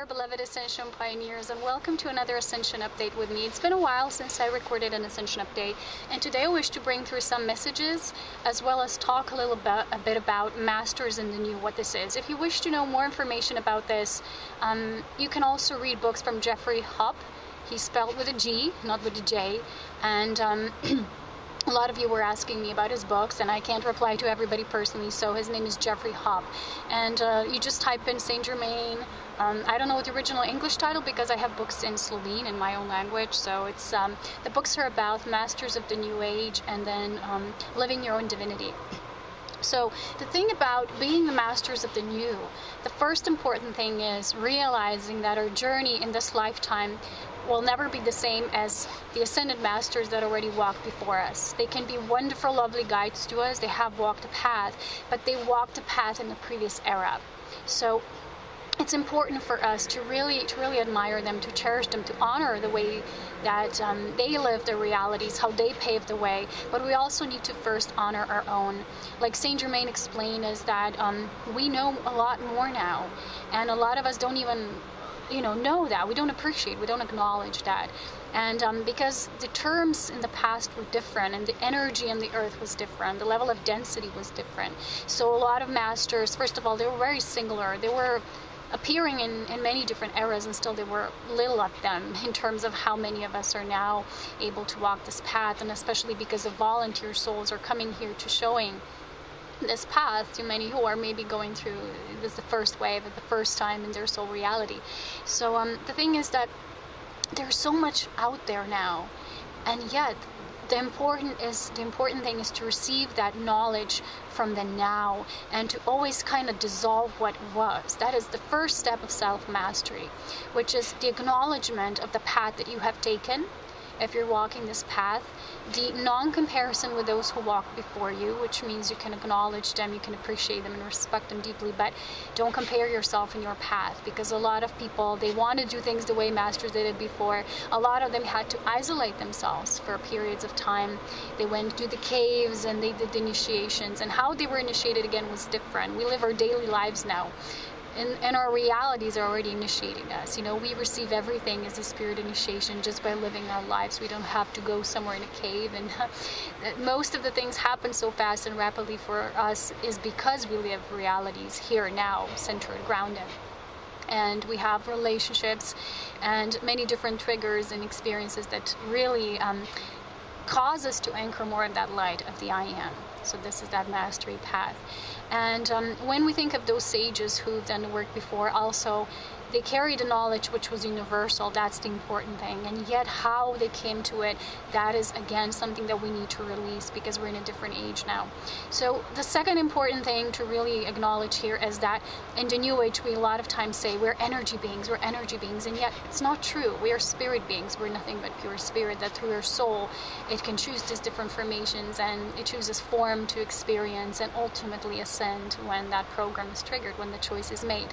beloved Ascension pioneers, and welcome to another Ascension update with me. It's been a while since I recorded an Ascension update, and today I wish to bring through some messages as well as talk a bit about Masters in the New, what this is. If you wish to know more information about this, you can also read books from Jeffrey Hopp. He's spelled with a G, not with a J, and a lot of you were asking me about his books, and I can't reply to everybody personally, so his name is Jeffrey Hopp. And you just type in Saint Germain. I don't know the original English title because I have books in Slovene in my own language, so it's the books are about Masters of the New Age and then living your own divinity. So the thing about being the Masters of the New, the first important thing is realizing that our journey in this lifetime will never be the same as the Ascended Masters that already walked before us. They can be wonderful, lovely guides to us. They have walked a path, but they walked a path in the previous era. So it's important for us to really admire them, to cherish them, to honor the way that they live their realities, how they paved the way. But we also need to first honor our own. Like Saint Germain explained, is that we know a lot more now, and a lot of us don't even know that. We don't appreciate, we don't acknowledge that. And because the terms in the past were different, and the energy in the earth was different, the level of density was different. So a lot of masters, first of all, they were very singular. They were appearing in many different eras, and still they were little of them in terms of how many of us are now able to walk this path, and especially because the volunteer souls are coming here to showing this path to many who are maybe going through this the first wave at the first time in their soul reality. So the thing is that there's so much out there now, and yet the important thing is to receive that knowledge from the now, and to always kind of dissolve what was. That is the first step of self-mastery, which is the acknowledgement of the path that you have taken. If you're walking this path, the non-comparison with those who walked before you, which means you can acknowledge them, you can appreciate them and respect them deeply, but don't compare yourself in your path, because a lot of people, they want to do things the way masters did it before. A lot of them had to isolate themselves for periods of time. They went to the caves and they did initiations, and how they were initiated again was different. We live our daily lives now. And our realities are already initiating us. We receive everything as a spirit initiation just by living our lives. We don't have to go somewhere in a cave. And most of the things happen so fast and rapidly for us is because we live realities here now, centered, grounded. And we have relationships and many different triggers and experiences that really cause us to anchor more in that light of the I Am. So this is that mastery path. And when we think of those sages who've done the work before, also they carried a knowledge which was universal. That's the important thing. And yet how they came to it, that is again something that we need to release, because we're in a different age now. So the second important thing to really acknowledge here is that in the New Age, we a lot of times say we're energy beings, and yet it's not true. We are spirit beings. We're nothing but pure spirit, that through our soul it can choose these different formations, and it chooses form to experience and ultimately ascend when that program is triggered, when the choice is made.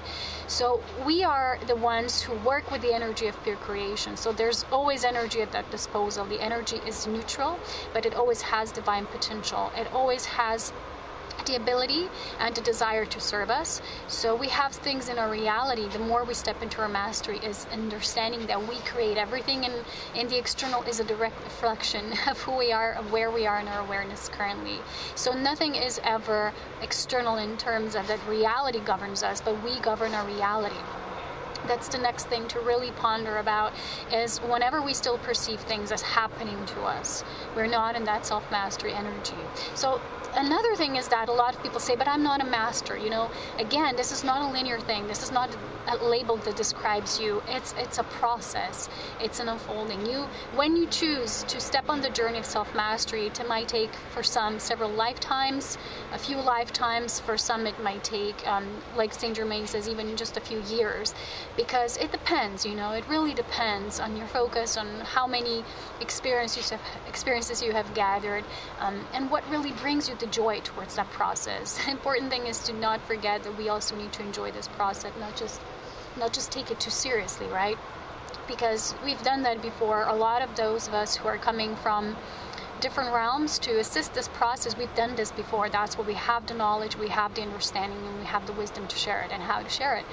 So we are the ones who work with the energy of pure creation. So there's always energy at that disposal. The energy is neutral, but it always has divine potential. It always has the ability and the desire to serve us. So we have things in our reality. The more we step into our mastery is understanding that we create everything, and in the external is a direct reflection of who we are, of where we are in our awareness currently. So nothing is ever external in terms of that reality governs us, but we govern our reality. That's the next thing to really ponder about, is whenever we still perceive things as happening to us, we're not in that self-mastery energy. So another thing is that a lot of people say, but I'm not a master. Again, this is not a linear thing. This is not a label that describes you. It's a process. It's an unfolding. When you choose to step on the journey of self-mastery, it might take for some several lifetimes, a few lifetimes. For some it might take, like Saint Germain says, even just a few years. Because it depends, it really depends on your focus, on how many experiences you have gathered, and what really brings you the joy towards that process. The important thing is to not forget that we also need to enjoy this process, not just take it too seriously, right? Because we've done that before. A lot of those of us who are coming from different realms to assist this process. We've done this before. That's where we have the knowledge, we have the understanding, and we have the wisdom to share it and how to share it.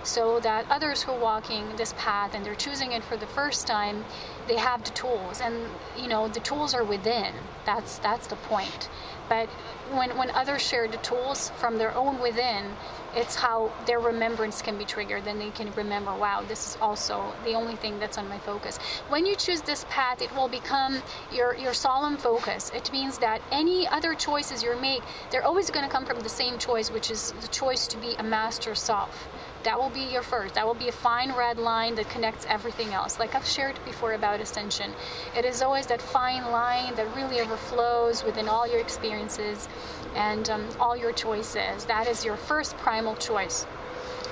So that others who are walking this path and they're choosing it for the first time, they have the tools. And, you know, the tools are within. That's the point. But when others share the tools from their own within, it's how their remembrance can be triggered. Then they can remember, wow, this is also the only thing that's on my focus. When you choose this path, it will become your solemn focus. It means that any other choices you make, they're always going to come from the same choice, which is the choice to be a master self. That will be your first. That will be a fine red line that connects everything else. Like I've shared before about Ascension. It is always that fine line that really overflows within all your experiences and all your choices. That is your first primal choice.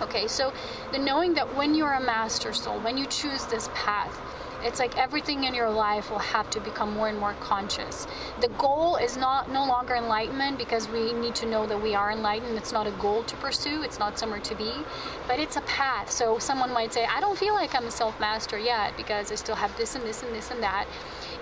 Okay, so the knowing that when you're a master soul, when you choose this path, it's like everything in your life will have to become more and more conscious. The goal is no longer enlightenment, because we need to know that we are enlightened. It's not a goal to pursue. It's not somewhere to be, but it's a path. So someone might say, I don't feel like I'm a self-master yet because I still have this and this and this and that.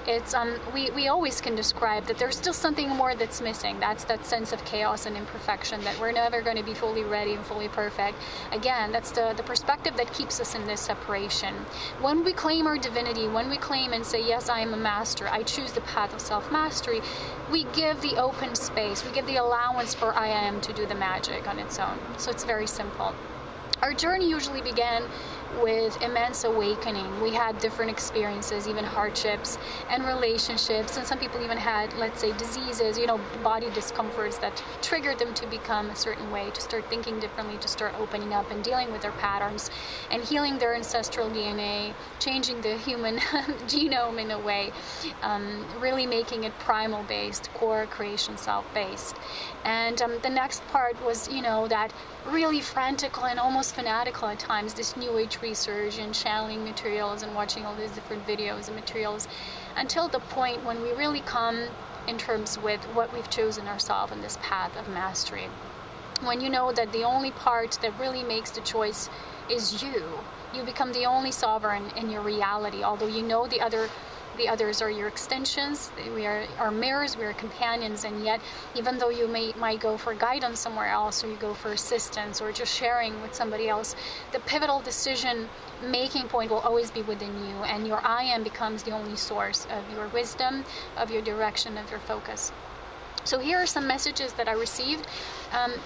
It's we always can describe that there's still something more that's missing. That's that sense of chaos and imperfection, that we're never going to be fully ready and fully perfect. Again, that's the perspective that keeps us in this separation. When we claim our divinity, when we claim and say, yes, I am a master, I choose the path of self-mastery, we give the open space, we give the allowance for I am to do the magic on its own. So it's very simple. Our journey usually began with immense awakening. We had different experiences, even hardships and relationships, and some people even had, let's say, diseases, body discomforts that triggered them to become a certain way, to start thinking differently, to start opening up and dealing with their patterns and healing their ancestral DNA, changing the human genome in a way, really making it primal based, core creation self based. And the next part was, that really frantical and almost fanatical at times, this new age research and channeling materials and watching all these different videos and materials, until the point when we really come in terms with what we've chosen ourselves in this path of mastery. When you know that the only part that really makes the choice is you become the only sovereign in your reality, although the others are your extensions. We are our mirrors, we are companions, and yet even though you might go for guidance somewhere else, or you go for assistance, or just sharing with somebody else, the pivotal decision making point will always be within you, and your I am becomes the only source of your wisdom, of your direction, of your focus. So here are some messages that I received.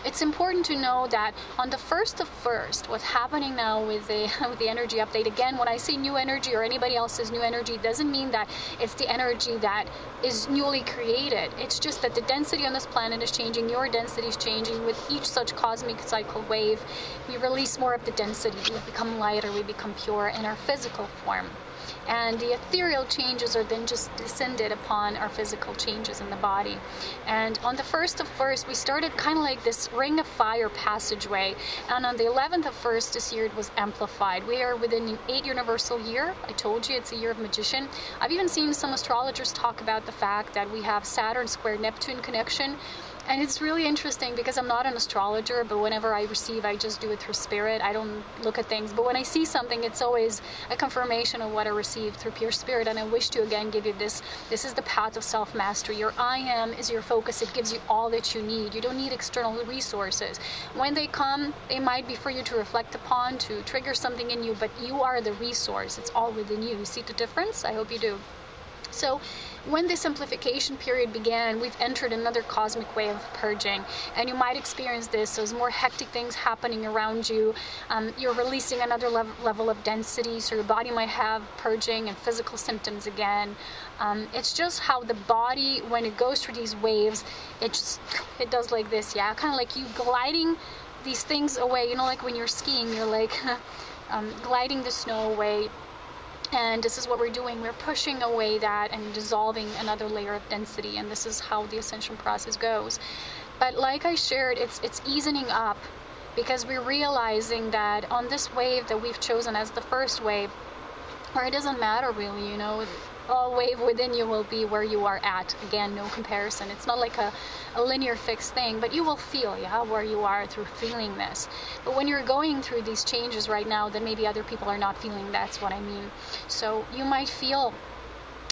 It's important to know that on the 1st of 1st, what's happening now with the energy update, again, when I say new energy or anybody else's new energy, it doesn't mean that it's the energy that is newly created. It's just that the density on this planet is changing, your density is changing. With each such cosmic cycle wave, we release more of the density. We become lighter, we become pure in our physical form. And the ethereal changes are then just descended upon our physical changes in the body. And on the 1st of 1st, we started kind of like this ring of fire passageway. And on the 11th of 1st this year, it was amplified. We are within an 8 universal year. I told you it's a year of magician. I've even seen some astrologers talk about the fact that we have Saturn square Neptune connection. And it's really interesting because I'm not an astrologer, but whenever I receive, I just do it through spirit. I don't look at things. But when I see something, it's always a confirmation of what I received through pure spirit. And I wish to again give you this. This is the path of self-mastery. Your I am is your focus. It gives you all that you need. You don't need external resources. When they come, they might be for you to reflect upon, to trigger something in you, but you are the resource. It's all within you. You see the difference? I hope you do. So when this amplification period began, we've entered another cosmic way of purging, and you might experience this. There's more hectic things happening around you. You're releasing another level of density, so your body might have purging and physical symptoms again. It's just how the body, when it goes through these waves, it does like this, yeah, kind of like you gliding these things away. Like when you're skiing, you're like gliding the snow away. And this is what we're doing. We're pushing away that and dissolving another layer of density. And this is how the ascension process goes. But like I shared, it's easing up, because we're realizing that on this wave that we've chosen as the first wave, where it doesn't matter really, all wave within you will be where you are at. Again, no comparison. It's not like a linear fixed thing, but you will feel, where you are through feeling this. But when you're going through these changes right now, then maybe other people are not feeling. That's what I mean. So you might feel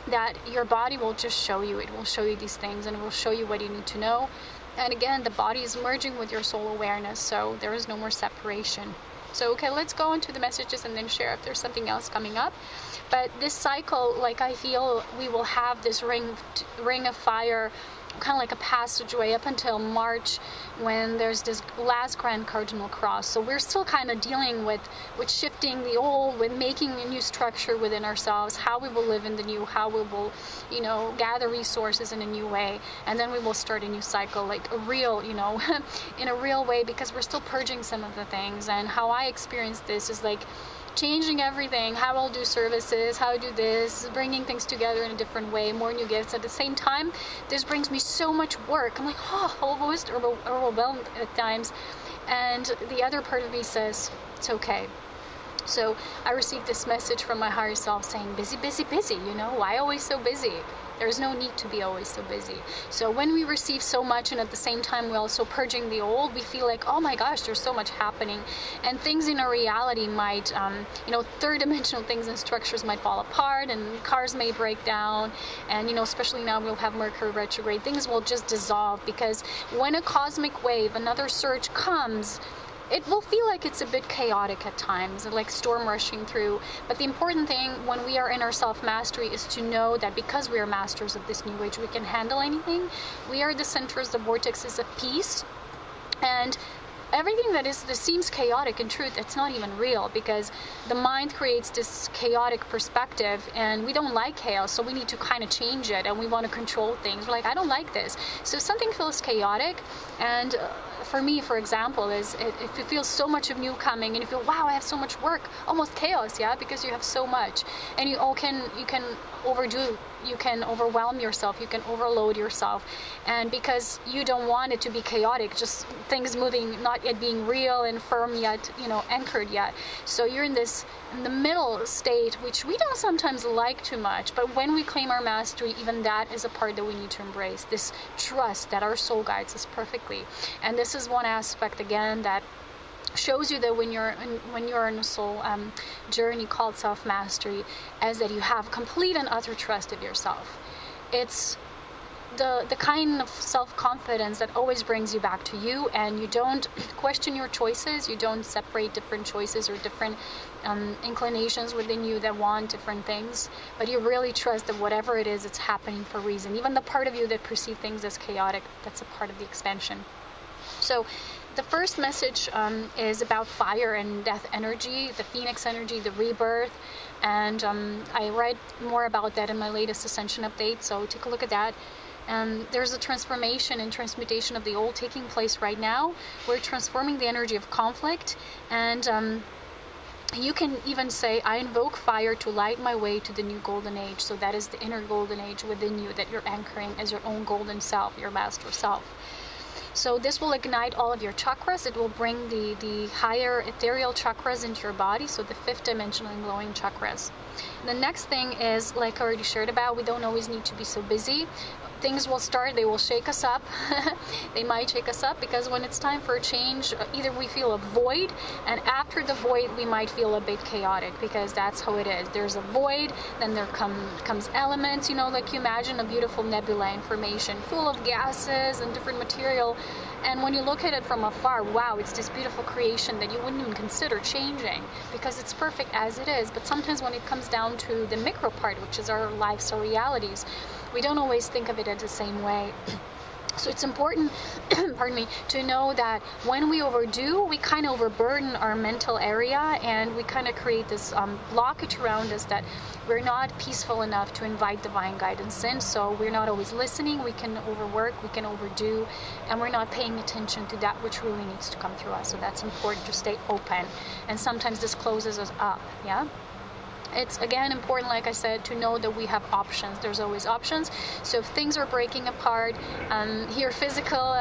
that your body will just show you. It will show you these things, and it will show you what you need to know. And again, the body is merging with your soul awareness, so there is no more separation. So okay, let's go into the messages and then share if there's something else coming up. But this cycle, like, I feel we will have this ring of fire, kind of like a passageway up until March, when there's this last grand cardinal cross. So we're still kind of dealing with shifting the old, with making a new structure within ourselves, how we will live in the new, how we will, you know, gather resources in a new way, and then we will start a new cycle, like a real, you know, in a real way, because we're still purging some of the things. And how I experience this is like changing everything, how I'll do services, how I do this, bringing things together in a different way, more new gifts. At the same time, this brings me so much work. I'm like, oh, almost overwhelmed at times. And the other part of me says, it's okay. So I received this message from my higher self saying, busy, busy, busy, you know, why always so busy? There's no need to be always so busy. So when we receive so much and at the same time we're also purging the old, we feel like, oh my gosh, there's so much happening. And things in our reality might, you know, third dimensional things and structures might fall apart, and cars may break down. And, you know, especially now we'll have Mercury retrograde, things will just dissolve, because when a cosmic wave, another surge comes, it will feel like it's a bit chaotic at times, like storm rushing through. But the important thing when we are in our self-mastery is to know that because we are masters of this new age, we can handle anything. We are the centers, the vortexes of peace. And everything that seems chaotic, in truth, it's not even real, because the mind creates this chaotic perspective, and we don't like chaos, so we need to kind of change it, and we want to control things. We're like, I don't like this. So if something feels chaotic, and for me, for example, is if you feel so much of new coming, and you feel, wow, I have so much work, almost chaos, yeah, because you have so much, and you can overdo, you can overwhelm yourself, you can overload yourself, and because you don't want it to be chaotic, just things moving, not yet being real and firm yet, you know, anchored yet. So you're in the middle state, which we don't sometimes like too much, but when we claim our mastery, even that is a part that we need to embrace, this trust that our soul guides us perfectly. And this is one aspect, again, that shows you that when you're in a soul journey called self-mastery, as that you have complete and utter trust of yourself. It's the kind of self-confidence that always brings you back to you, and you don't question your choices, you don't separate different choices or different inclinations within you that want different things, but you really trust that whatever it is, it's happening for a reason. Even the part of you that perceives things as chaotic, that's a part of the expansion. So the first message is about fire and death energy, the phoenix energy, the rebirth, and I write more about that in my latest Ascension update, so take a look at that. There's a transformation and transmutation of the old taking place right now. We're transforming the energy of conflict, and you can even say, I invoke fire to light my way to the new golden age. So that is the inner golden age within you that you're anchoring as your own golden self, your master self. So this will ignite all of your chakras. It will bring the higher ethereal chakras into your body, so the fifth dimensional and glowing chakras. The next thing is, like I already shared about, we don't always need to be so busy. Things will start, they will shake us up. They might shake us up, because when it's time for a change, either we feel a void, and after the void we might feel a bit chaotic, because that's how it is. There's a void, then there comes elements, you know, like you imagine a beautiful nebula information full of gases and different material, and when you look at it from afar, wow, it's this beautiful creation that you wouldn't even consider changing, because it's perfect as it is. But sometimes when it comes down to the micro part, which is our lives, our realities, we don't always think of it in the same way. So it's important, pardon me, to know that when we overdo, we kind of overburden our mental area, and we kind of create this blockage around us that we're not peaceful enough to invite divine guidance in. So we're not always listening, we can overwork, we can overdo, and we're not paying attention to that which really needs to come through us. So that's important, to stay open. And sometimes this closes us up, yeah? It's, again, important, like I said, to know that we have options. There's always options. So if things are breaking apart, here physical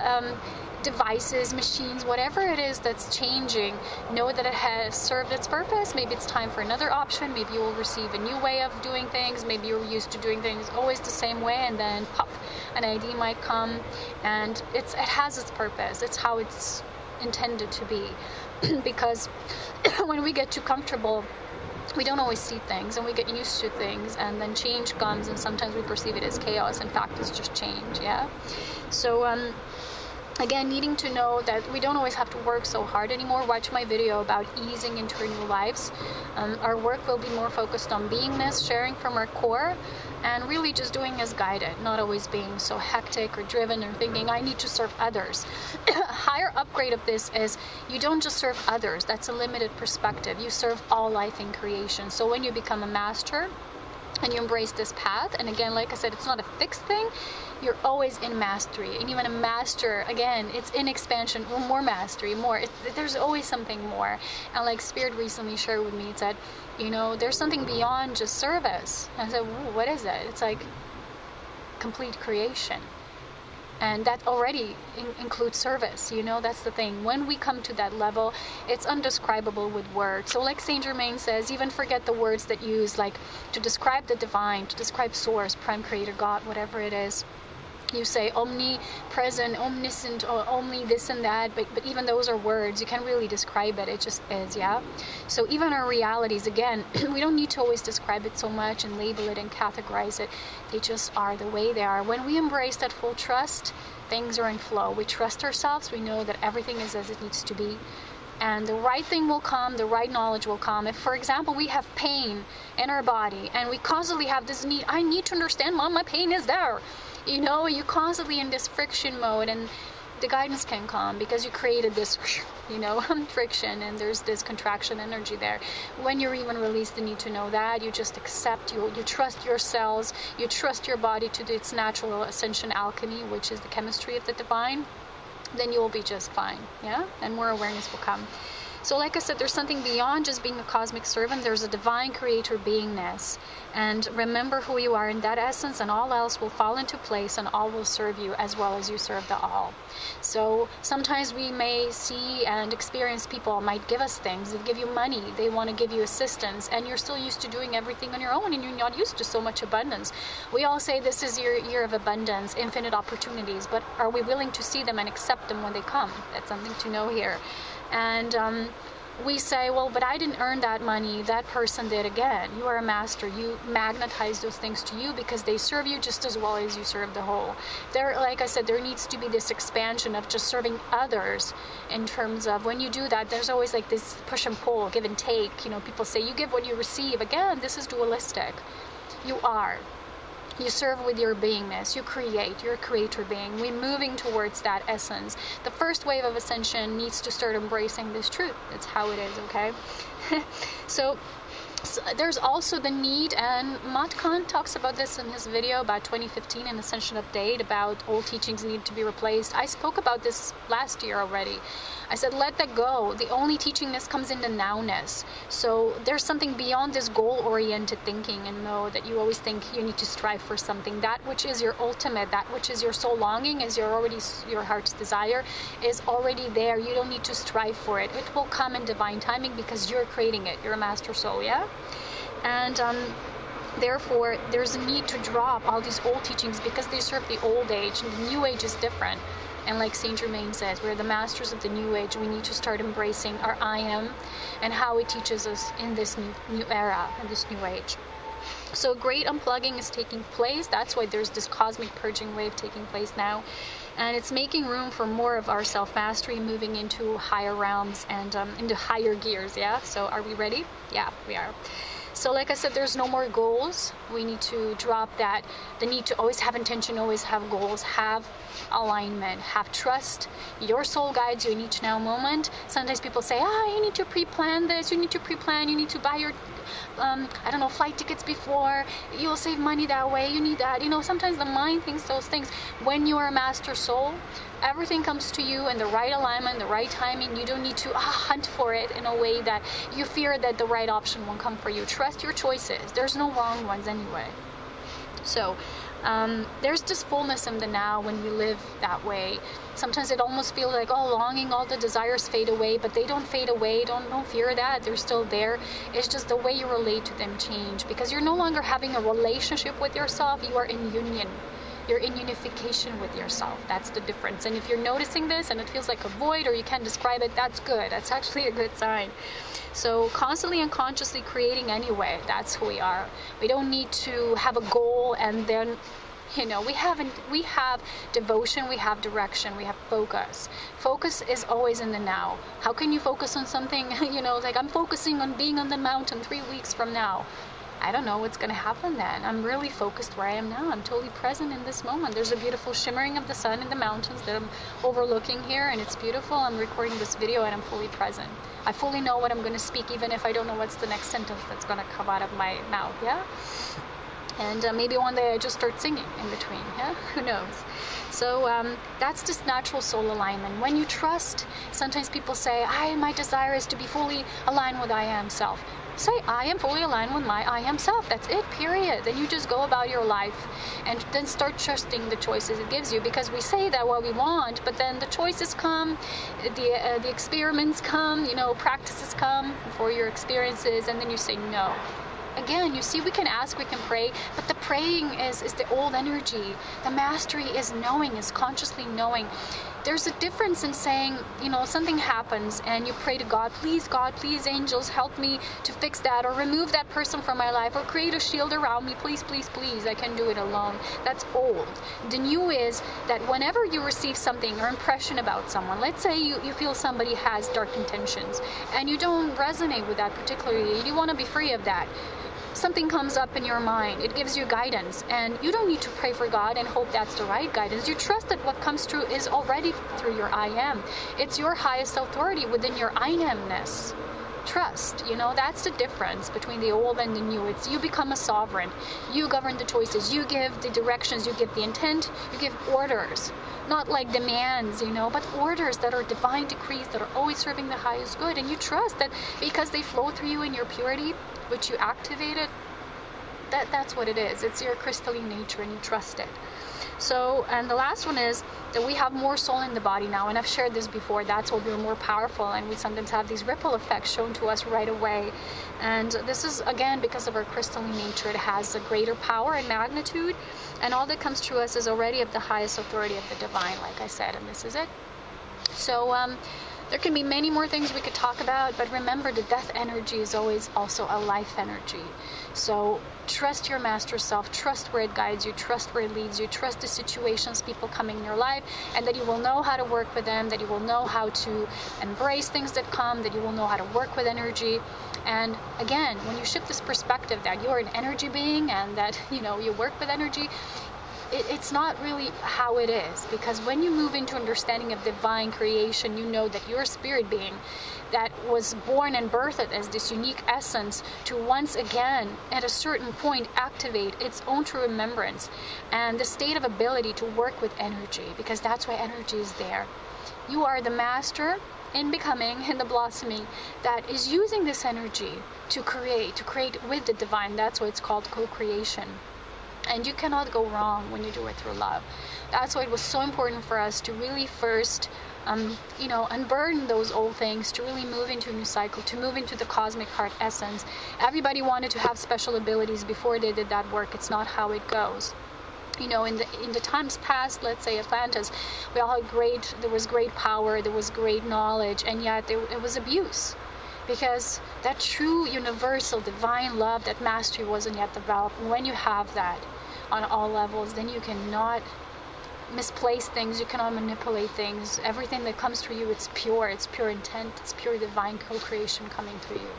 devices, machines, whatever it is that's changing, know that it has served its purpose. Maybe it's time for another option. Maybe you will receive a new way of doing things. Maybe you're used to doing things always the same way, and then pop, an idea might come, and it has its purpose. It's how it's intended to be. Because when we get too comfortable we don't always see things, and we get used to things, and then change comes, and sometimes we perceive it as chaos. In fact, it's just change. Yeah. So again, needing to know that we don't always have to work so hard anymore. Watch my video about easing into our new lives. Our work will be more focused on beingness, sharing from our core, and really just doing as guided, not always being so hectic or driven or thinking, I need to serve others. A higher upgrade of this is you don't just serve others. That's a limited perspective. You serve all life in creation. So when you become a master, and you embrace this path, and again, like I said, it's not a fixed thing. You're always in mastery, and even a master, again, it's in expansion. More mastery, more. There's always something more. And like Spirit recently shared with me, it said, you know, there's something beyond just service. And I said, what is it? It's like complete creation. And that already includes service, you know, that's the thing. When we come to that level, it's undescribable with words. So like Saint Germain says, even forget the words that use, like to describe the divine, to describe source, prime creator, God, whatever it is. You say omnipresent, omniscient, or only this and that, but even those are words. You can't really describe it. It just is, yeah? So even our realities, again, we don't need to always describe it so much and label it and categorize it. They just are the way they are. When we embrace that full trust, things are in flow. We trust ourselves. We know that everything is as it needs to be. And the right thing will come, the right knowledge will come. If, for example, we have pain in our body and we constantly have this need, I need to understand why my pain is there. You know, you're constantly in this friction mode, and the guidance can come because you created this, you know, friction, and there's this contraction energy there. When you're even released the need to know that, you just accept, you trust your cells, you trust your body to do its natural ascension alchemy, which is the chemistry of the divine, then you will be just fine, yeah? And more awareness will come. So like I said, there's something beyond just being a cosmic servant. There's a divine creator beingness. And remember who you are in that essence, and all else will fall into place, and all will serve you as well as you serve the all. So sometimes we may see and experience people might give us things. They give you money. They want to give you assistance. And you're still used to doing everything on your own, and you're not used to so much abundance. We all say this is your year of abundance, infinite opportunities. But are we willing to see them and accept them when they come? That's something to know here. And we say, well, but I didn't earn that money. That person did. Again, you are a master. You magnetize those things to you because they serve you just as well as you serve the whole. There, like I said, there needs to be this expansion of just serving others in terms of when you do that, there's always like this push and pull, give and take. You know, people say you give what you receive. Again, this is dualistic. You are. You serve with your beingness. You create. You're a creator being. We're moving towards that essence. The first wave of ascension needs to start embracing this truth. That's how it is, okay? So there's also the need, and Matkan talks about this in his video about 2015 and Ascension Update, about old teachings need to be replaced. I spoke about this last year already. I said, let that go. The only teachingness comes in the nowness. So there's something beyond this goal-oriented thinking, and know that you always think you need to strive for something. That which is your ultimate, that which is your soul longing, is your heart's desire, is already there. You don't need to strive for it. It will come in divine timing because you're creating it. You're a master soul, yeah? And therefore, there's a need to drop all these old teachings because they serve the old age, and the new age is different. And like Saint Germain says, we're the masters of the new age. We need to start embracing our I am and how it teaches us in this new era, in this new age. So great unplugging is taking place. That's why there's this cosmic purging wave taking place now. And it's making room for more of our self-mastery, moving into higher realms and into higher gears, yeah? So are we ready? Yeah, we are. So like I said, there's no more goals. We need to drop that, the need to always have intention, always have goals, have alignment, have trust. Your soul guides you in each now moment. Sometimes people say, you need to pre-plan this, you need to pre-plan, you need to buy your, I don't know, flight tickets before, you'll save money that way, you need that. You know, sometimes the mind thinks those things. When you are a master soul, everything comes to you in the right alignment, the right timing. You don't need to hunt for it in a way that you fear that the right option won't come for you. Trust your choices. There's no wrong ones anyway. So there's this fullness in the now when we live that way. Sometimes it almost feels like, longing, all the desires fade away, but they don't fade away. Don't fear that. They're still there. It's just the way you relate to them change, because you're no longer having a relationship with yourself. You are in union. You're in unification with yourself. That's the difference. And if you're noticing this and it feels like a void or you can't describe it, that's good. That's actually a good sign. So constantly and consciously creating anyway, that's who we are. We don't need to have a goal and then, you know, we have devotion, we have direction, we have focus. Focus is always in the now. How can you focus on something, you know, like I'm focusing on being on the mountain 3 weeks from now. I don't know what's going to happen then. I'm really focused where I am now. I'm totally present in this moment. There's a beautiful shimmering of the sun in the mountains that I'm overlooking here, and it's beautiful. I'm recording this video and I'm fully present. I fully know what I'm going to speak, even if I don't know what's the next sentence that's going to come out of my mouth, yeah? And maybe one day I just start singing in between, yeah? Who knows? So that's just natural soul alignment. When you trust, sometimes people say, my desire is to be fully aligned with I am self. Say, I am fully aligned with my I am self. That's it, period. Then you just go about your life and then start trusting the choices it gives you, because we say that what we want, but then the choices come, the experiments come, you know, practices come for your experiences, and then you say no. Again, you see, we can ask, we can pray, but the praying is the old energy. The mastery is knowing, is consciously knowing. There's a difference in saying, you know, something happens and you pray to God, please, angels, help me to fix that, or remove that person from my life, or create a shield around me, please, I can do it alone. That's old. The new is that whenever you receive something or impression about someone, let's say you feel somebody has dark intentions and you don't resonate with that particularly, you want to be free of that. Something comes up in your mind, it gives you guidance, and you don't need to pray for God and hope that's the right guidance. You trust that what comes through is already through your I am. It's your highest authority within your I am-ness. Trust, you know, that's the difference between the old and the new. It's you become a sovereign. You govern the choices, you give the directions, you give the intent, you give orders. Not like demands, you know, but orders that are divine decrees that are always serving the highest good. And you trust that because they flow through you in your purity, which you activated, that's what it is. It's your crystalline nature, and you trust it. So, and the last one is that we have more soul in the body now, and I've shared this before. That's why we're more powerful, and we sometimes have these ripple effects shown to us right away. And this is, again, because of our crystalline nature. It has a greater power and magnitude, and all that comes through us is already of the highest authority of the divine, like I said, and this is it. So, there can be many more things we could talk about, but remember, the death energy is always also a life energy. So trust your master self, trust where it guides you, trust where it leads you, trust the situations, people coming in your life, and that you will know how to work with them, that you will know how to embrace things that come, that you will know how to work with energy. And again, when you shift this perspective that you're an energy being and that, you know, you work with energy, it's not really how it is, because when you move into understanding of divine creation, you know that you're a spirit being that was born and birthed as this unique essence to once again, at a certain point, activate its own true remembrance and the state of ability to work with energy, because that's why energy is there. You are the master in becoming, in the blossoming, that is using this energy to create with the divine. That's why it's called co-creation. And you cannot go wrong when you do it through love. That's why it was so important for us to really first, you know, unburden those old things, to really move into a new cycle, to move into the cosmic heart essence. Everybody wanted to have special abilities before they did that work. It's not how it goes. You know, in the times past, let's say Atlantis, we all had there was great power, there was great knowledge, and yet it was abuse. Because that true universal divine love, that mastery wasn't yet developed. When you have that on all levels, then you cannot misplace things, you cannot manipulate things. Everything that comes through you, it's pure intent, it's pure divine co-creation coming through you.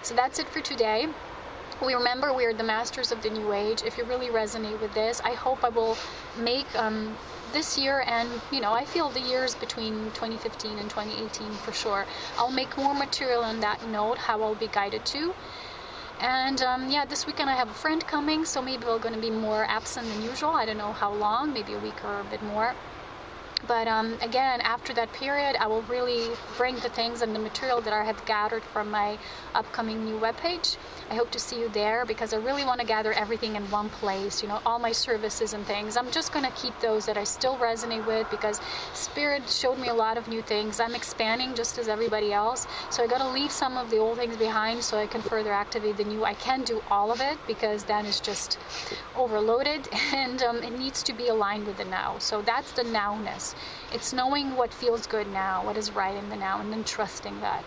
So that's it for today. We remember we are the masters of the new age. If you really resonate with this, I hope I will make this year, and you know, I feel the years between 2015 and 2018 for sure, I'll make more material on that note, how I'll be guided to. And yeah, this weekend I have a friend coming, so maybe we're going to be more absent than usual. I don't know how long, maybe a week or a bit more. But again, after that period, I will really bring the things and the material that I have gathered from my upcoming new webpage. I hope to see you there, because I really want to gather everything in one place, you know, all my services and things. I'm just going to keep those that I still resonate with, because Spirit showed me a lot of new things. I'm expanding just as everybody else, so I got to leave some of the old things behind so I can further activate the new. I can't do all of it, because then it's just overloaded, and it needs to be aligned with the now. So that's the nowness. It's knowing what feels good now, what is right in the now, and then trusting that.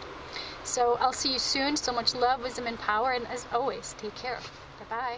So I'll see you soon. So much love, wisdom, and power. And as always, take care. Bye-bye.